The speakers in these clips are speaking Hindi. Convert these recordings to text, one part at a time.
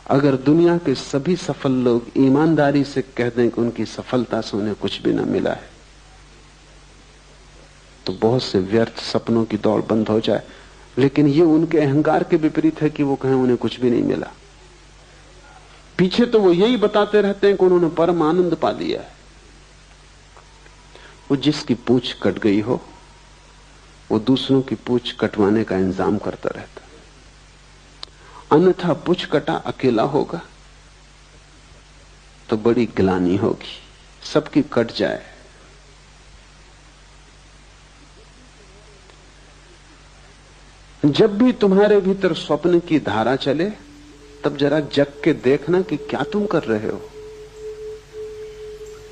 अगर दुनिया के सभी सफल लोग ईमानदारी से कह दें कि उनकी सफलता से उन्हें कुछ भी न मिला है, तो बहुत से व्यर्थ सपनों की दौड़ बंद हो जाए। लेकिन ये उनके अहंकार के विपरीत है कि वो कहें उन्हें कुछ भी नहीं मिला। पीछे तो वो यही बताते रहते हैं कि उन्होंने परम आनंद पा लिया है। वो जिसकी पूंछ कट गई हो, वो दूसरों की पूंछ कटवाने का इंतजाम करता रहता, अन्यथा पूंछ कटा अकेला होगा तो बड़ी गिलानी होगी। सबकी कट जाए। जब भी तुम्हारे भीतर स्वप्न की धारा चले, तब जरा जग के देखना कि क्या तुम कर रहे हो।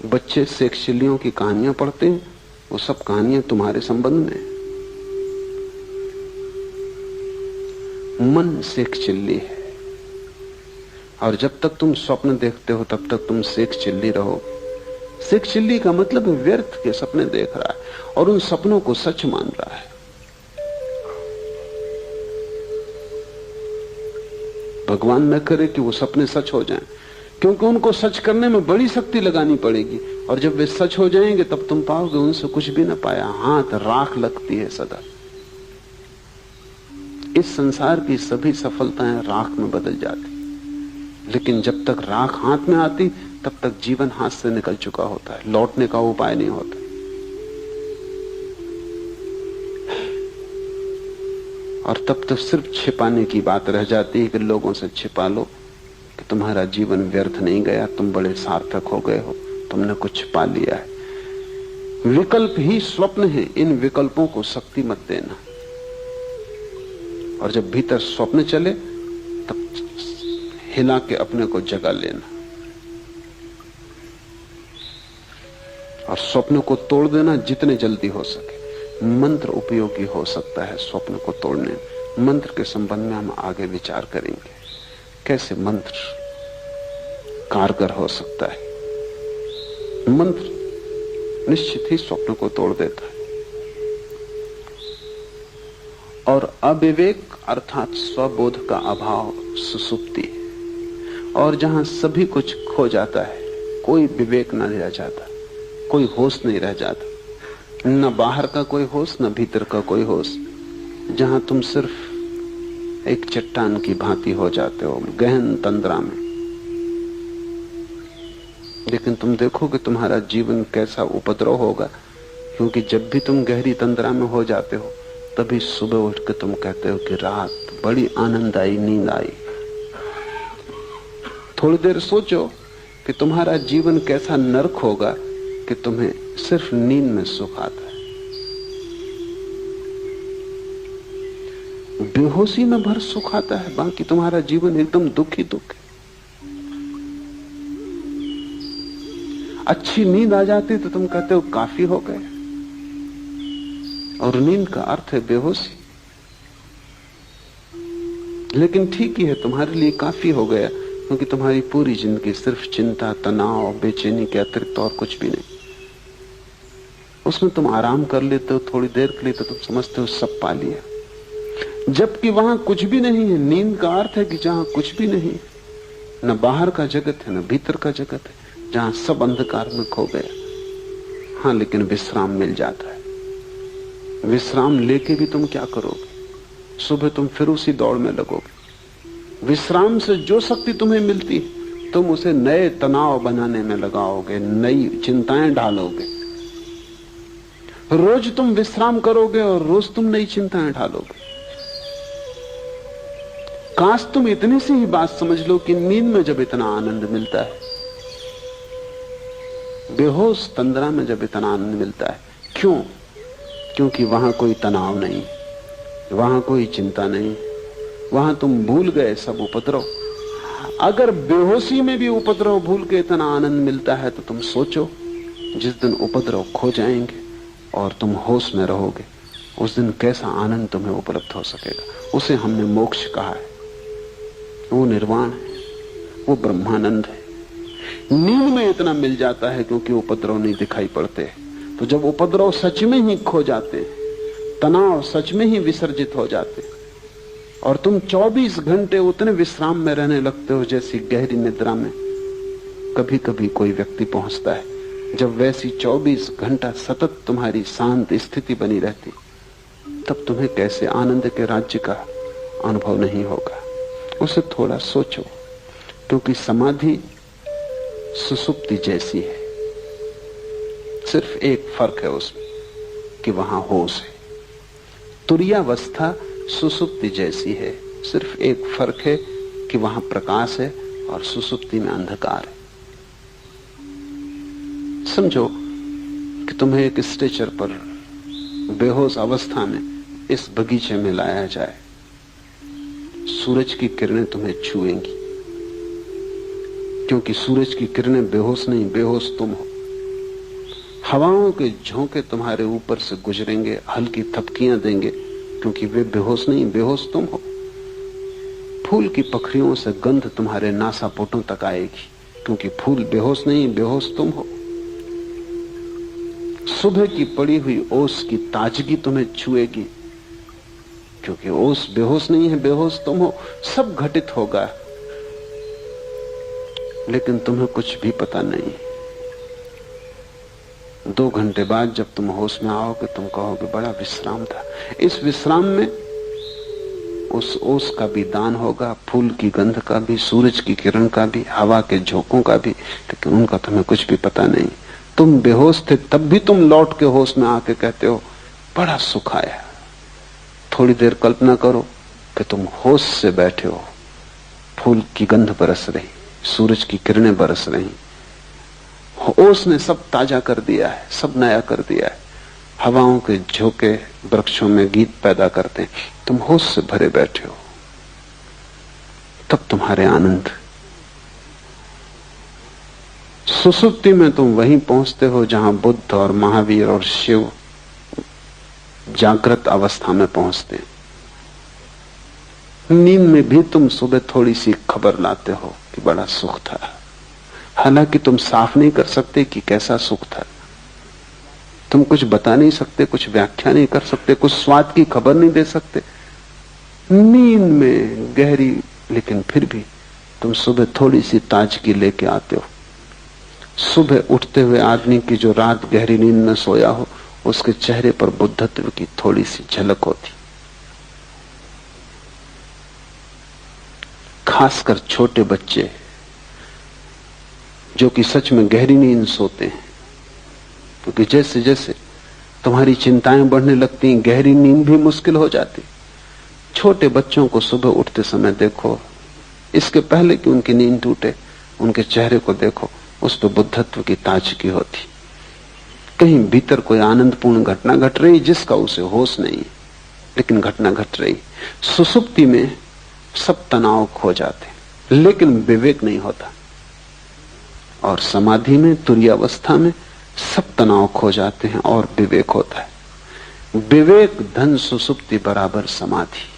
बच्चे शेक्सपियरियों की कहानियां पढ़ते हैं, वो सब कहानियां तुम्हारे संबंध में। मन शेक्सपियरी है, और जब तक तुम स्वप्न देखते हो तब तक तुम शेक्सपियरी रहोगे। शेक्सपियरी का मतलब है व्यर्थ के सपने देख रहा है और उन सपनों को सच मान रहा है। भगवान न करे कि वो सपने सच हो जाएं, क्योंकि उनको सच करने में बड़ी शक्ति लगानी पड़ेगी, और जब वे सच हो जाएंगे तब तुम पाओगे उनसे कुछ भी न पाया। हाथ राख लगती है सदा। इस संसार की सभी सफलताएं राख में बदल जाती, लेकिन जब तक राख हाथ में आती तब तक जीवन हाथ से निकल चुका होता है, लौटने का उपाय नहीं होता। और तब तो सिर्फ छिपाने की बात रह जाती है कि लोगों से छिपा लो कि तुम्हारा जीवन व्यर्थ नहीं गया, तुम बड़े सार्थक हो गए हो, तुमने कुछ पा लिया है। विकल्प ही स्वप्न है, इन विकल्पों को शक्ति मत देना। और जब भीतर स्वप्न चले तब हिला के अपने को जगा लेना और स्वप्न को तोड़ देना जितने जल्दी हो सके। मंत्र उपयोगी हो सकता है स्वप्न को तोड़ने। मंत्र के संबंध में हम आगे विचार करेंगे, कैसे मंत्र कारगर हो सकता है। मंत्र निश्चित ही स्वप्न को तोड़ देता है। और अविवेक अर्थात स्वबोध का अभाव सुसुप्ति है, और जहां सभी कुछ खो जाता है, कोई विवेक न रह जाता, कोई होश नहीं रह जाता, न बाहर का कोई होश न भीतर का कोई होश, जहां तुम सिर्फ एक चट्टान की भांति हो जाते हो गहन तंद्रा में। लेकिन तुम देखो कि तुम्हारा जीवन कैसा उपद्रव होगा, क्योंकि जब भी तुम गहरी तंद्रा में हो जाते हो तभी सुबह उठ के तुम कहते हो कि रात बड़ी आनंददायी नींद आई। थोड़ी देर सोचो कि तुम्हारा जीवन कैसा नरक होगा कि तुम्हें सिर्फ नींद में सुख आता है। बेहोशी में भर सुख आता है, बाकी तुम्हारा जीवन एकदम दुख ही दुख है। अच्छी नींद आ जाती तो तुम कहते हो काफी हो गए, और नींद का अर्थ है बेहोशी। लेकिन ठीक ही है, तुम्हारे लिए काफी हो गया, क्योंकि तुम्हारी पूरी जिंदगी सिर्फ चिंता, तनाव, बेचैनी के अतिरिक्त और कुछ भी नहीं। उसमें तुम आराम कर लेते हो थोड़ी देर के लिए तो तुम समझते हो सब पा लिया, जबकि वहां कुछ भी नहीं है। नींद का अर्थ है कि जहां कुछ भी नहीं, न बाहर का जगत है न भीतर का जगत है, जहां सब अंधकार में खो गया। हाँ, लेकिन विश्राम मिल जाता है। विश्राम लेके भी तुम क्या करोगे? सुबह तुम फिर उसी दौड़ में लगोगे। विश्राम से जो शक्ति तुम्हें मिलती तुम उसे नए तनाव बनाने में लगाओगे, नई चिंताएं डालोगे। रोज तुम विश्राम करोगे और रोज तुम नई चिंताएं ढालोगे। काश तुम इतनी सी ही बात समझ लो कि नींद में जब इतना आनंद मिलता है, बेहोश तंद्रा में जब इतना आनंद मिलता है, क्यों? क्योंकि वहां कोई तनाव नहीं, वहां कोई चिंता नहीं, वहां तुम भूल गए सब उपद्रव। अगर बेहोशी में भी उपद्रव भूल के इतना आनंद मिलता है तो तुम सोचो, जिस दिन उपद्रव खो जाएंगे और तुम होश में रहोगे, उस दिन कैसा आनंद तुम्हें उपलब्ध हो सकेगा। उसे हमने मोक्ष कहा है, वो निर्वाण है, वो ब्रह्मानंद है। नींद में इतना मिल जाता है क्योंकि उपद्रव नहीं दिखाई पड़ते। तो जब उपद्रव सच में ही खो जाते, तनाव सच में ही विसर्जित हो जाते, और तुम 24 घंटे उतने विश्राम में रहने लगते हो जैसी गहरी निद्रा में कभी कभी कोई व्यक्ति पहुंचता है। जब वैसी 24 घंटा सतत तुम्हारी शांत स्थिति बनी रहती, तब तुम्हें कैसे आनंद के राज्य का अनुभव नहीं होगा। उसे थोड़ा सोचो, क्योंकि समाधि सुसुप्ति जैसी है। सिर्फ एक फर्क है उसमें कि वहां होश है। तुरीयावस्था सुसुप्ति जैसी है, सिर्फ एक फर्क है कि वहां प्रकाश है और सुसुप्ति में अंधकार है। समझो कि तुम्हें एक स्ट्रेचर पर बेहोश अवस्था में इस बगीचे में लाया जाए। सूरज की किरणें तुम्हें छुएंगी, क्योंकि सूरज की किरणें बेहोश नहीं, बेहोश तुम हो। हवाओं के झोंके तुम्हारे ऊपर से गुजरेंगे, हल्की थपकियां देंगे, क्योंकि वे बेहोश नहीं, बेहोश तुम हो। फूल की पखरियों से गंध तुम्हारे नासापुटों तक आएगी, क्योंकि फूल बेहोश नहीं, बेहोश तुम हो। सुबह की पड़ी हुई ओस की ताजगी तुम्हें छुएगी, क्योंकि ओस बेहोश नहीं है, बेहोश तुम हो। सब घटित होगा, लेकिन तुम्हें कुछ भी पता नहीं। 2 घंटे बाद जब तुम होश में आओगे, तुम कहोगे बड़ा विश्राम था। इस विश्राम में उस ओस का भी दान होगा, फूल की गंध का भी, सूरज की किरण का भी, हवा के झोंकों का भी, लेकिन उनका तुम्हें कुछ भी पता नहीं। तुम बेहोश थे, तब भी तुम लौट के होश में आके कहते हो बड़ा सुख आया। थोड़ी देर कल्पना करो कि तुम होश से बैठे हो, फूल की गंध बरस रही, सूरज की किरणें बरस रही, होश ने सब ताजा कर दिया है, सब नया कर दिया है। हवाओं के झोंके वृक्षों में गीत पैदा करते हैं, तुम होश से भरे बैठे हो। तब तुम्हारे आनंद। सुसुप्ति में तुम वहीं पहुंचते हो जहां बुद्ध और महावीर और शिव जागृत अवस्था में पहुंचते हैं। नींद में भी तुम सुबह थोड़ी सी खबर लाते हो कि बड़ा सुख था, हालांकि तुम साफ नहीं कर सकते कि कैसा सुख था। तुम कुछ बता नहीं सकते, कुछ व्याख्या नहीं कर सकते, कुछ स्वाद की खबर नहीं दे सकते। नींद में गहरी, लेकिन फिर भी तुम सुबह थोड़ी सी ताजगी लेके आते हो। सुबह उठते हुए आदमी की जो रात गहरी नींद में सोया हो, उसके चेहरे पर बुद्धत्व की थोड़ी सी झलक होती। खासकर छोटे बच्चे जो कि सच में गहरी नींद सोते हैं, क्योंकि जैसे जैसे तुम्हारी चिंताएं बढ़ने लगती हैं, गहरी नींद भी मुश्किल हो जाती। छोटे बच्चों को सुबह उठते समय देखो, इसके पहले कि उनकी नींद टूटे, उनके चेहरे को देखो, उस पर बुद्धत्व की ताजगी होती। कहीं भीतर कोई आनंदपूर्ण घटना घट रही जिसका उसे होश नहीं, लेकिन घटना घट रही। सुसुप्ति में सब तनाव खो जाते, लेकिन विवेक नहीं होता। और समाधि में, तुरीयावस्था में सब तनाव खो जाते हैं और विवेक होता है। विवेक धन सुसुप्ति बराबर समाधि।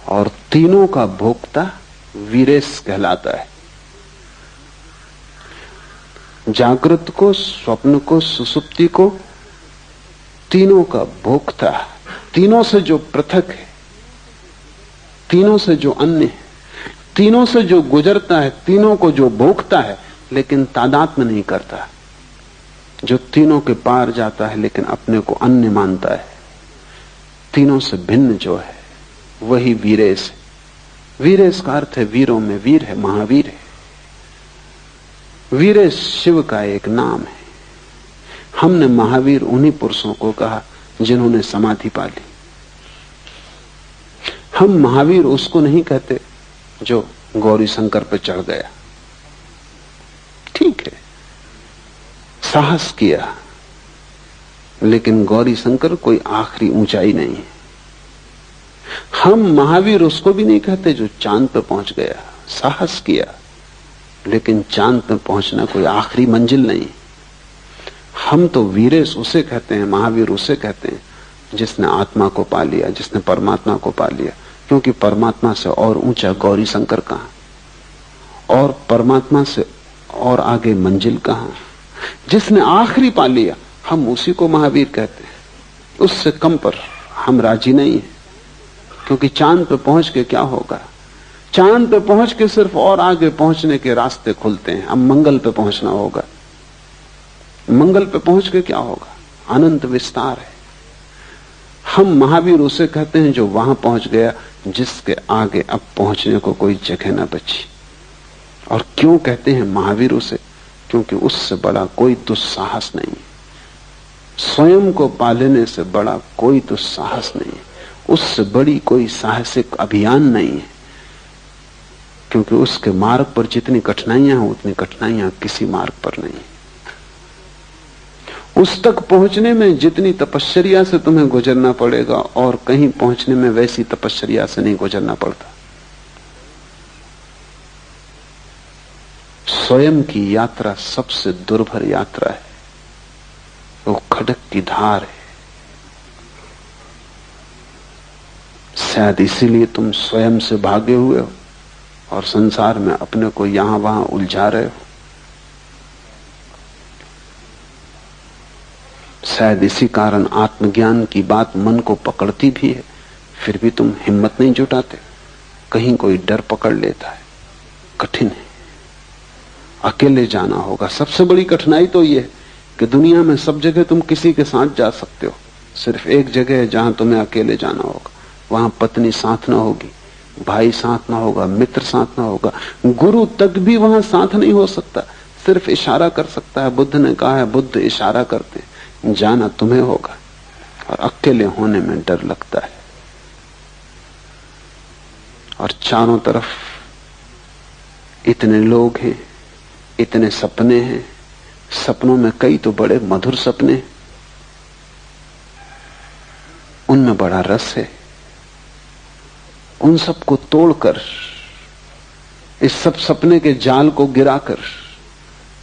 और तीनों का भोक्ता वीरेश कहलाता है। जागृत को, स्वप्न को, सुसुप्ति को, तीनों का भोक्ता, तीनों से जो पृथक है, तीनों से जो अन्य है, तीनों से जो गुजरता है, तीनों को जो भोगता है लेकिन तादात्म्य नहीं करता, जो तीनों के पार जाता है लेकिन अपने को अन्य मानता है, तीनों से भिन्न जो है वही वीरेश है। वीरेश का अर्थ है वीरों में वीर है, महावीर है। वीरेश शिव का एक नाम है। हमने महावीर उन्हीं पुरुषों को कहा जिन्होंने समाधि पा ली। हम महावीर उसको नहीं कहते जो गौरी शंकर पर चढ़ गया। ठीक है, साहस किया, लेकिन गौरी शंकर कोई आखिरी ऊंचाई नहीं है। हम महावीर उसको भी नहीं कहते जो चांद पर पहुंच गया। साहस किया, लेकिन चांद पर पहुंचना कोई आखिरी मंजिल नहीं। हम तो वीरेश उसे कहते हैं, महावीर उसे कहते हैं जिसने आत्मा को पा लिया, जिसने परमात्मा को पा लिया। क्योंकि परमात्मा से और ऊंचा गौरी शंकर कहां, और परमात्मा से और आगे मंजिल कहां। जिसने आखिरी पा लिया, हम उसी को महावीर कहते हैं। उससे कम पर हम राजी नहीं हैं, क्योंकि चांद पे पहुंच के क्या होगा? चांद पे पहुंच के सिर्फ और आगे पहुंचने के रास्ते खुलते हैं। अब मंगल पे पहुंचना होगा। मंगल पे पहुंच के क्या होगा? अनंत विस्तार है। हम महावीर उसे कहते हैं जो वहां पहुंच गया जिसके आगे अब पहुंचने को कोई जगह ना बची। और क्यों कहते हैं महावीर उसे? क्योंकि उससे बड़ा कोई दुस्साहस नहीं है। स्वयं को पा लेने से बड़ा कोई दुस्साहस नहीं है। उससे बड़ी कोई साहसिक अभियान नहीं है, क्योंकि उसके मार्ग पर जितनी कठिनाइयां हैं उतनी कठिनाइयां किसी मार्ग पर नहीं। उस तक पहुंचने में जितनी तपश्चर्या से तुम्हें गुजरना पड़ेगा और कहीं पहुंचने में वैसी तपश्चर्या से नहीं गुजरना पड़ता। स्वयं की यात्रा सबसे दुर्भर यात्रा है। वो खडक की धार है। शायद इसीलिए तुम स्वयं से भागे हुए हो और संसार में अपने को यहां वहां उलझा रहे हो। शायद इसी कारण आत्मज्ञान की बात मन को पकड़ती भी है, फिर भी तुम हिम्मत नहीं जुटाते। कहीं कोई डर पकड़ लेता है। कठिन है, अकेले जाना होगा। सबसे बड़ी कठिनाई तो यह है कि दुनिया में सब जगह तुम किसी के साथ जा सकते हो, सिर्फ एक जगह है जहां तुम्हें अकेले जाना होगा। वहां पत्नी साथ ना होगी, भाई साथ ना होगा, मित्र साथ ना होगा, गुरु तक भी वहां साथ नहीं हो सकता, सिर्फ इशारा कर सकता है। बुद्ध ने कहा है, बुद्ध इशारा करते, जाना तुम्हें होगा। और अकेले होने में डर लगता है। और चारों तरफ इतने लोग हैं, इतने सपने हैं। सपनों में कई तो बड़े मधुर सपने, उनमें बड़ा रस है। उन सबको तोड़कर, इस सब सपने के जाल को गिराकर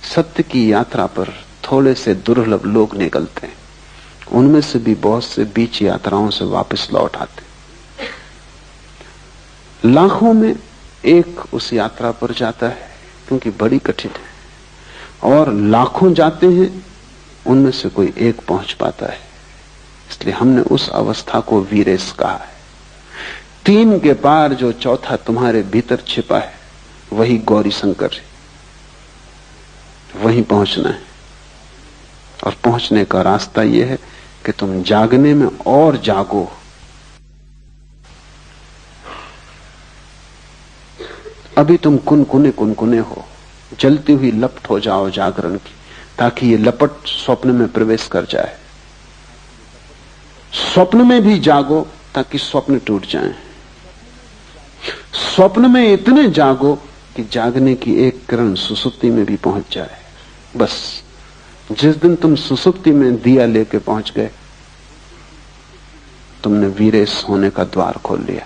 सत्य की यात्रा पर थोड़े से दुर्लभ लोग निकलते हैं। उनमें से भी बहुत से बीच यात्राओं से वापस लौट आते। लाखों में एक उस यात्रा पर जाता है, क्योंकि बड़ी कठिन है। और लाखों जाते हैं, उनमें से कोई एक पहुंच पाता है। इसलिए हमने उस अवस्था को वीरेश कहा है। 3 के पार जो चौथा तुम्हारे भीतर छिपा है, वही गौरी शंकर है। वहीं पहुंचना है। और पहुंचने का रास्ता यह है कि तुम जागने में और जागो। अभी तुम कुनकुने हो, जलती हुई लपट हो जाओ जागरण की, ताकि ये लपट स्वप्न में प्रवेश कर जाए। स्वप्न में भी जागो ताकि स्वप्न टूट जाएं। स्वप्न में इतने जागो कि जागने की एक किरण सुसुप्ति में भी पहुंच जाए। बस जिस दिन तुम सुसुप्ति में दिया लेके पहुंच गए, तुमने वीरेश होने का द्वार खोल लिया।